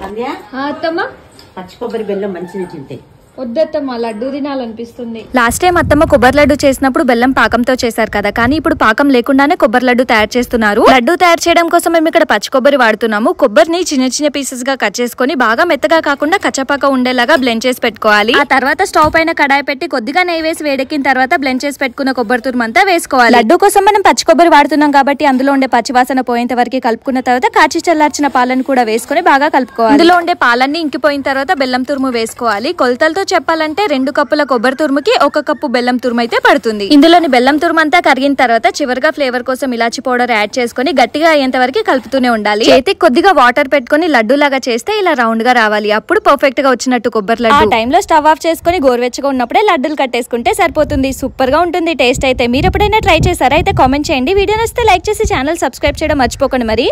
అత్తమ్మ పచ్చి కొబ్బరి బెల్లం మంచిది తింటే. వద్దత్తమ్మ లడ్డు తినాలనిపిస్తుంది. లాస్ట్ టైం అత్తమ్మ కొబ్బరి లడ్డు చేసినప్పుడు బెల్లం పాకంతో చేశారు కదా, కానీ ఇప్పుడు పాకం లేకుండానే కొబ్బరి లడ్డు తయారు చేస్తున్నారు. లడ్డు తయారు చేయడం కోసం మేము ఇక్కడ పచ్చి కొబ్బరి వాడుతున్నాము. కొబ్బరిని చిన్న చిన్న పీసెస్ గా కట్ చేసుకుని బాగా మెత్తగా కాకుండా కచ్చపాక ఉండేలాగా బ్లెండ్ చేసి పెట్టుకోవాలి. ఆ తర్వాత స్టవ్ పైన కడాయి పెట్టి కొద్దిగా నెయ్యి వేసి వేడెక్కిన తర్వాత బ్లెండ్ చేసి పెట్టుకున్న కొబ్బరి తురుమంతా వేసుకోవాలి. లడ్డు కోసం మనం పచ్చి కొబ్బరి వాడుతున్నాం కాబట్టి అందులో ఉండే పచ్చివాసన పోయేంత వరకు కలుపుకున్న తర్వాత కాచి చల్లార్చిన పాలను కూడా వేసుకుని బాగా కలుపుకోవాలి. అందులో ఉండే పాలన్నీ ఇంకిపోయిన తర్వాత బెల్లం తురుము వేసుకోవాలి. కొలతలతో చెప్పాలంటే 2 కప్పుల కొబ్బరి తురుముకి 1 కప్పు బెల్లం తురుము అయితే పడుతుంది. ఇందులోని బెల్లం తురుము అంతా కరిగిన తర్వాత చివరిగా ఫ్లేవర్ కోసం ఇలాచి పౌడర్ యాడ్ చేసుకుని గట్టిగా అయ్యేంత వరకు కలుపుతూనే ఉండాలి. చేతికి కొద్దిగా వాటర్ పెట్టుకుని లడ్డు లాగా చేస్తే ఇలా రౌండ్ గా రావాలి. అప్పుడు పర్ఫెక్ట్ గా వచ్చినట్టు కొబ్బరి లడ్డు. ఆ టైంలో స్టవ్ ఆఫ్ చేసుకుని గోరువెచ్చగా ఉన్నప్పుడే లడ్డూలు కట్టేసుకుంటే సరిపోతుంది. సూపర్ గా ఉంటుంది టేస్ట్ అయితే. మీరు ఎప్పుడైనా ట్రై చేశారా అయితే కామెంట్ చేయండి. వీడియో నచ్చితే లైక్ చేసి ఛానల్ సబ్స్క్రైబ్ చేయడం మర్చిపోకండి మరి.